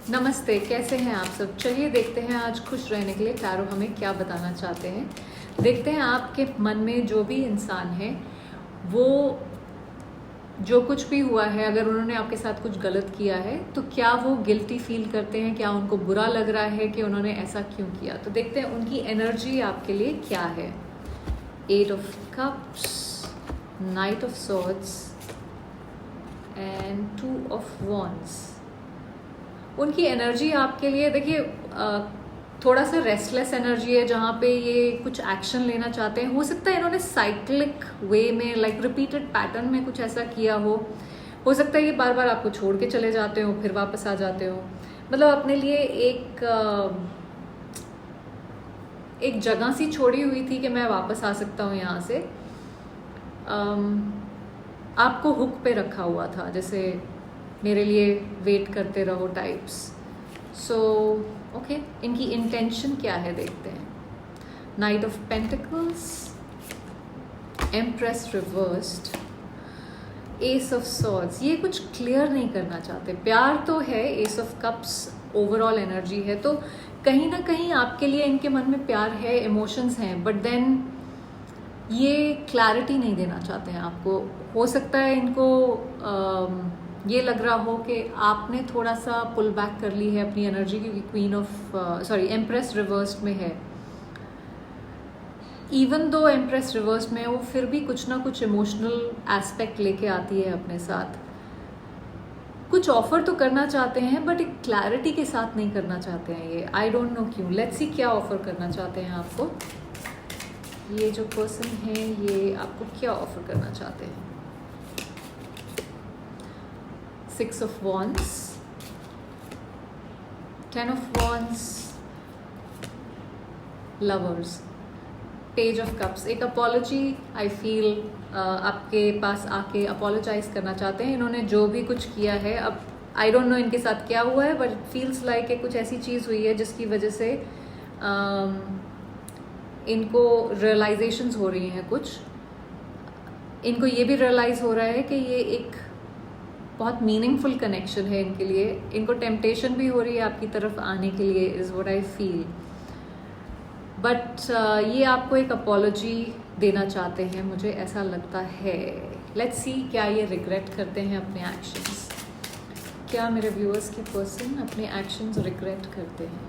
नमस्ते, कैसे हैं आप सब। चलिए देखते हैं आज खुश रहने के लिए टैरो हमें क्या बताना चाहते हैं। देखते हैं आपके मन में जो भी इंसान है वो जो कुछ भी हुआ है, अगर उन्होंने आपके साथ कुछ गलत किया है तो क्या वो गिल्टी फील करते हैं, क्या उनको बुरा लग रहा है कि उन्होंने ऐसा क्यों किया। तो देखते हैं उनकी एनर्जी आपके लिए क्या है। 8 of cups, night of swords and 2 of wands. उनकी एनर्जी आपके लिए देखिए थोड़ा सा रेस्टलेस एनर्जी है, जहाँ पे ये कुछ एक्शन लेना चाहते हैं। हो सकता है इन्होंने साइक्लिक वे में लाइक रिपीटेड पैटर्न में कुछ ऐसा किया हो सकता है ये बार बार आपको छोड़ के चले जाते हो फिर वापस आ जाते हो। मतलब अपने लिए एक जगह सी छोड़ी हुई थी कि मैं वापस आ सकता हूँ यहाँ से। आपको हुक पे रखा हुआ था, जैसे मेरे लिए वेट करते रहो टाइप्स। सो ओके, इनकी इंटेंशन क्या है देखते हैं। Night of pentacles, empress reversed, S of swords. ये कुछ क्लियर नहीं करना चाहते। प्यार तो है, S of cups overall energy है, तो कहीं ना कहीं आपके लिए इनके मन में प्यार है, इमोशंस हैं, बट देन ये क्लैरिटी नहीं देना चाहते हैं आपको। हो सकता है इनको ये लग रहा हो कि आपने थोड़ा सा पुल बैक कर ली है अपनी एनर्जी, क्योंकि क्वीन ऑफ एम्प्रेस रिवर्स्ड में है। इवन दो एम्प्रेस रिवर्स्ड में वो फिर भी कुछ ना कुछ इमोशनल एस्पेक्ट लेके आती है अपने साथ। कुछ ऑफर तो करना चाहते हैं बट एक क्लैरिटी के साथ नहीं करना चाहते हैं ये। आई डोंट नो क्यों। लेट्स सी क्या ऑफर करना चाहते हैं आपको। ये जो पर्सन है ये आपको क्या ऑफर करना चाहते हैं। 6 of wands, 10 of wands, lovers, page of cups। एक अपॉलॉजी आई फील आपके पास आके अपोलोजाइज करना चाहते हैं इन्होंने जो भी कुछ किया है। अब आई डोंट नो इनके साथ क्या हुआ है, बट फील्स लाइक कुछ ऐसी चीज़ हुई है जिसकी वजह से इनको रियलाइजेशंस हो रही हैं। कुछ इनको ये भी रियलाइज़ हो रहा है कि ये एक बहुत मीनिंगफुल कनेक्शन है इनके लिए। इनको टेम्पटेशन भी हो रही है आपकी तरफ आने के लिए, is what I feel. But ये आपको एक अपॉलॉजी देना चाहते हैं, मुझे ऐसा लगता है। लेट्स सी क्या ये रिग्रेट करते हैं अपने एक्शंस। क्या मेरे व्यूअर्स के पर्सन अपने एक्शंस रिग्रेट करते हैं।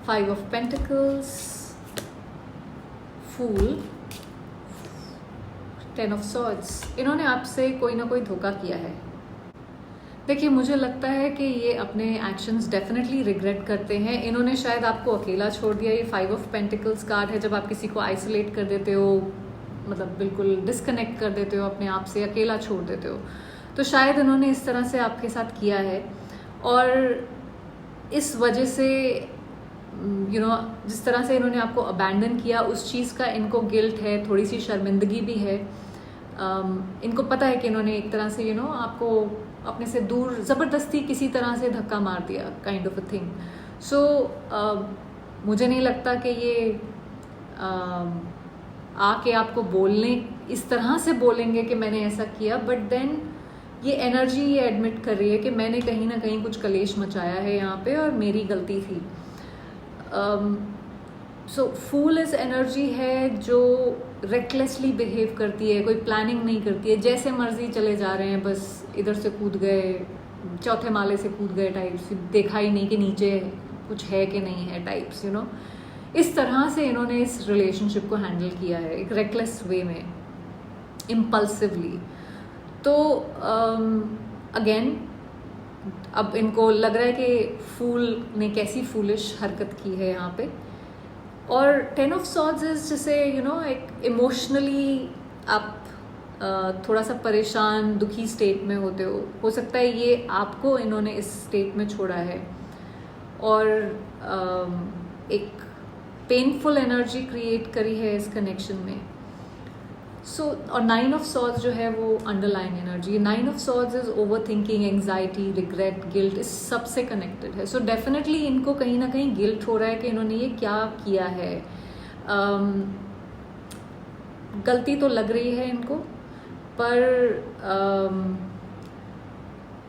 5 of Pentacles, Fool, 10 of Swords। इन्होंने आपसे कोई ना कोई धोखा किया है। देखिए मुझे लगता है कि ये अपने एक्शंस डेफिनेटली रिग्रेट करते हैं। इन्होंने शायद आपको अकेला छोड़ दिया। ये 5 of Pentacles कार्ड है, जब आप किसी को आइसोलेट कर देते हो, मतलब बिल्कुल डिस्कनेक्ट कर देते हो अपने आप से, अकेला छोड़ देते हो, तो शायद इन्होंने इस तरह से आपके साथ किया है। और इस वजह से जिस तरह से इन्होंने आपको अबैंडन किया, उस चीज़ का इनको गिल्ट है, थोड़ी सी शर्मिंदगी भी है। इनको पता है कि इन्होंने एक तरह से आपको अपने से दूर ज़बरदस्ती किसी तरह से धक्का मार दिया, काइंड ऑफ अ थिंग। सो मुझे नहीं लगता कि ये आके आपको बोलने इस तरह से बोलेंगे कि मैंने ऐसा किया, बट देन ये एनर्जी ये एडमिट कर रही है कि मैंने कहीं ना कहीं कुछ कलेश मचाया है यहाँ पे और मेरी गलती थी। सो फूल इस एनर्जी है जो रेकलेसली बिहेव करती है, कोई प्लानिंग नहीं करती है, जैसे मर्जी चले जा रहे हैं, बस इधर से कूद गए, चौथे माले से कूद गए टाइप्स, देखा ही नहीं कि नीचे कुछ है कि नहीं है टाइप्स। इस तरह से इन्होंने इस रिलेशनशिप को हैंडल किया है, एक रेकलेस वे में, इम्पल्सिवली। तो अगेन अब इनको लग रहा है कि फूल ने कैसी फूलिश हरकत की है यहाँ पे। और 10 of Swords इज जैसे एक इमोशनली आप थोड़ा सा परेशान, दुखी स्टेट में होते हो सकता है ये आपको इन्होंने इस स्टेट में छोड़ा है और एक पेनफुल एनर्जी क्रिएट करी है इस कनेक्शन में। और 9 of Swords जो है वो underline energy. 9 of Swords is over thinking, anxiety, regret, guilt, इस सबसे कनेक्टेड है। सो डेफिनेटली इनको कहीं ना कहीं गिल्ट हो रहा है कि इन्होंने ये क्या किया है। गलती तो लग रही है इनको, पर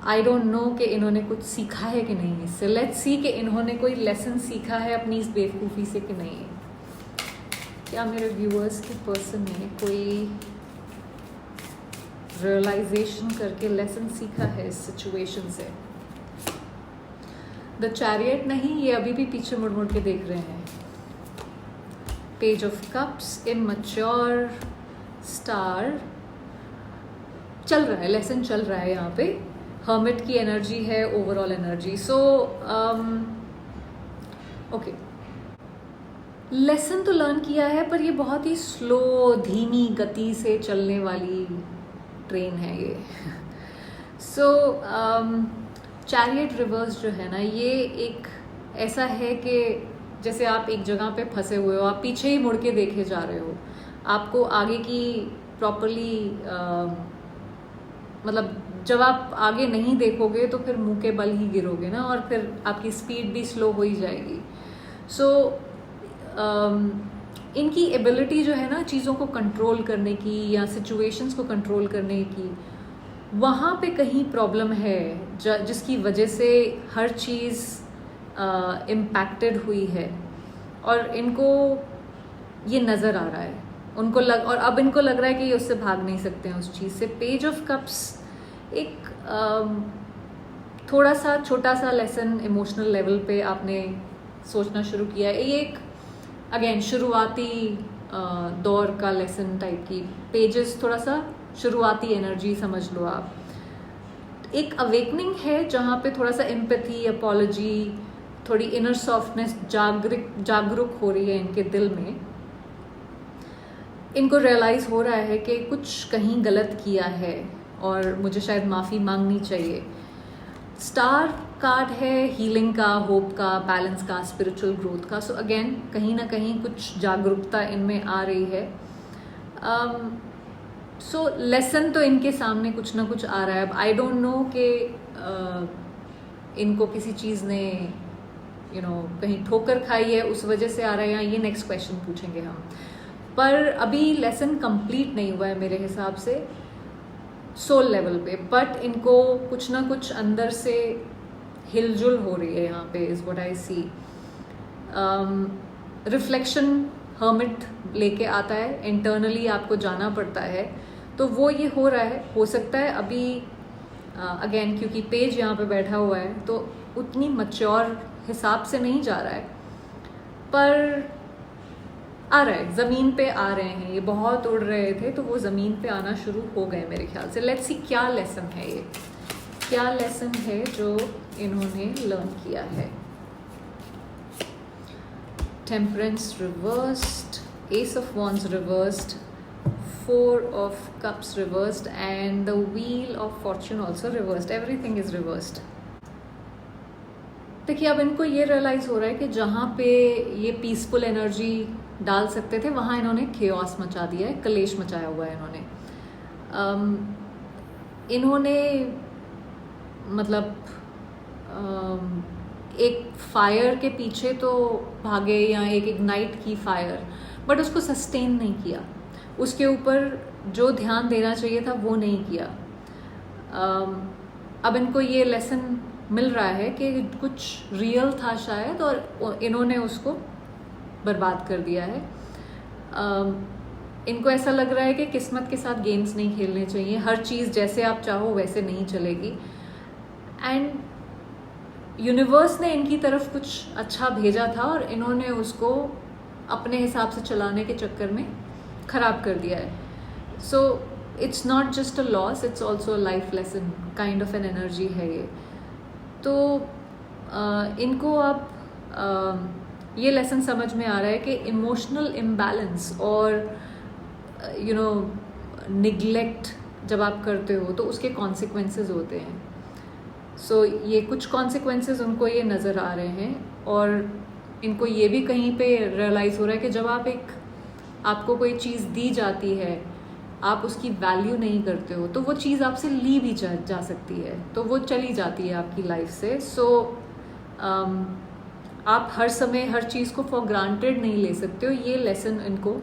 आई डोंट नो कि इन्होंने कुछ सीखा है कि नहीं इससे। लेट्स सी कि इन्होंने कोई लेसन सीखा है अपनी इस बेवकूफ़ी से कि नहीं। क्या मेरे व्यूअर्स के पर्सन ने कोई रियलाइजेशन करके लेसन सीखा है इस सिचुएशन से? द चैरियट नहीं, ये अभी भी पीछे मुड़ मुड़ के देख रहे हैं। Page of cups, immature, star, चल रहा है, लेसन चल रहा है यहाँ पे। हर्मिट की एनर्जी है, overall energy. So okay, lesson तो लर्न किया है, पर ये बहुत ही स्लो, धीमी गति से चलने वाली ट्रेन है ये। सो चैरियट रिवर्स जो है ना, ये एक ऐसा है कि जैसे आप एक जगह पे फंसे हुए हो, आप पीछे ही मुड़ के देखे जा रहे हो, आपको आगे की प्रॉपरली मतलब जब आप आगे नहीं देखोगे तो फिर मुंह के बल ही गिरोगे ना, और फिर आपकी स्पीड भी स्लो हो ही जाएगी। सो इनकी एबिलिटी जो है ना चीज़ों को कंट्रोल करने की या सिचुएशंस को कंट्रोल करने की, वहाँ पे कहीं प्रॉब्लम है जिसकी वजह से हर चीज़ इम्पैक्टेड हुई है, और इनको ये नज़र आ रहा है। उनको और अब इनको लग रहा है कि ये उससे भाग नहीं सकते हैं उस चीज़ से। पेज ऑफ कप्स एक थोड़ा सा छोटा सा लेसन इमोशनल लेवल पे आपने सोचना शुरू किया है। ये एक अगेन शुरुआती दौर का लेसन टाइप की पेजेस, थोड़ा सा शुरुआती एनर्जी समझ लो आप। एक अवेकनिंग है जहाँ पे थोड़ा सा एम्पैथी, अपॉलॉजी, थोड़ी इनर सॉफ्टनेस जागरूक हो रही है इनके दिल में। इनको रियलाइज़ हो रहा है कि कुछ कहीं गलत किया है और मुझे शायद माफ़ी मांगनी चाहिए। स्टार कार्ड है हीलिंग का, होप का, बैलेंस का, स्पिरिचुअल ग्रोथ का। सो अगेन कहीं ना कहीं कुछ जागरूकता इनमें आ रही है। सो लेसन तो इनके सामने कुछ ना कुछ आ रहा है। अब आई डोंट नो कि इनको किसी चीज़ ने कहीं ठोकर खाई है उस वजह से आ रहा है, या ये नेक्स्ट क्वेश्चन पूछेंगे हम। पर अभी लेसन कंप्लीट नहीं हुआ है मेरे हिसाब से सोल लेवल पे, बट इनको कुछ ना कुछ अंदर से हिलजुल हो रही है यहाँ पे, is what I see. Reflection hermit लेके आता है, इंटरनली आपको जाना पड़ता है, तो वो ये हो रहा है। हो सकता है अभी अगेन क्योंकि पेज यहाँ पे बैठा हुआ है तो उतनी मैच्योर हिसाब से नहीं जा रहा है, पर आ रहा है, ज़मीन पे आ रहे हैं। ये बहुत उड़ रहे थे तो वो ज़मीन पे आना शुरू हो गए मेरे ख्याल से। लेट्स सी क्या लेसन है ये, क्या लेसन है जो इन्होंने लर्न किया है। Temperance reversed, S of wands reversed, four of cups reversed and the wheel of Fortune also reversed. Everything is reversed. देखिए अब इनको ये रियलाइज़ हो रहा है कि जहाँ पे ये पीसफुल एनर्जी डाल सकते थे वहाँ इन्होंने खेओस मचा दिया है, कलेश मचाया हुआ है इन्होंने। इन्होंने मतलब एक फायर के पीछे तो भागे, या एक इग्नाइट की फायर, बट उसको सस्टेन नहीं किया, उसके ऊपर जो ध्यान देना चाहिए था वो नहीं किया। अब इनको ये लेसन मिल रहा है कि कुछ रियल था शायद, और इन्होंने उसको बर्बाद कर दिया है। इनको ऐसा लग रहा है कि किस्मत के साथ गेम्स नहीं खेलने चाहिए, हर चीज़ जैसे आप चाहो वैसे नहीं चलेगी, एंड यूनिवर्स ने इनकी तरफ कुछ अच्छा भेजा था और इन्होंने उसको अपने हिसाब से चलाने के चक्कर में ख़राब कर दिया है। So it's not just a loss, it's also a life lesson kind of an energy है ये। तो इनको अब ये लेसन समझ में आ रहा है कि इमोशनल इम्बैलेंस और निगलेक्ट जब आप करते हो तो उसके कॉन्सिक्वेंसेस होते हैं। सो ये कुछ कॉन्सिक्वेंसेस उनको ये नज़र आ रहे हैं, और इनको ये भी कहीं पे रियलाइज़ हो रहा है कि जब आपको कोई चीज़ दी जाती है, आप उसकी वैल्यू नहीं करते हो, तो वो चीज़ आपसे ली भी जा सकती है, तो वो चली जाती है आपकी लाइफ से। सो आप हर समय हर चीज़ को फॉर ग्रांटेड नहीं ले सकते हो। ये लेसन इनको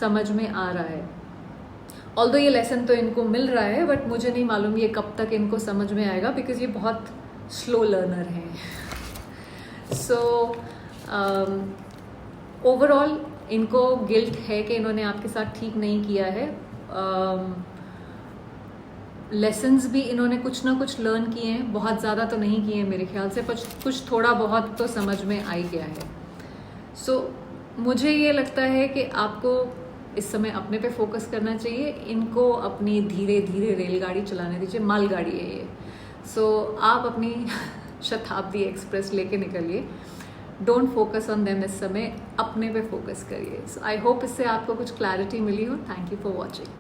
समझ में आ रहा है। ऑल्दो ये लेसन तो इनको मिल रहा है, बट मुझे नहीं मालूम ये कब तक इनको समझ में आएगा, बिकॉज ये बहुत स्लो लर्नर हैं. सो ओवरऑल इनको गिल्ट है कि इन्होंने आपके साथ ठीक नहीं किया है. लेसन्स भी इन्होंने कुछ ना कुछ लर्न किए हैं, बहुत ज़्यादा तो नहीं किए हैं मेरे ख्याल से, कुछ थोड़ा बहुत तो समझ में आ ही गया है. सो मुझे ये लगता है कि आपको इस समय अपने पे फोकस करना चाहिए. इनको अपनी धीरे धीरे रेलगाड़ी चलाने दीजिए, मालगाड़ी है ये. सो आप अपनी शताब्दी एक्सप्रेस लेके निकलिए. डोंट फोकस ऑन देम इस समय, अपने पे फोकस करिए. सो आई होप इससे आपको कुछ क्लैरिटी मिली हो. Thank you for watching.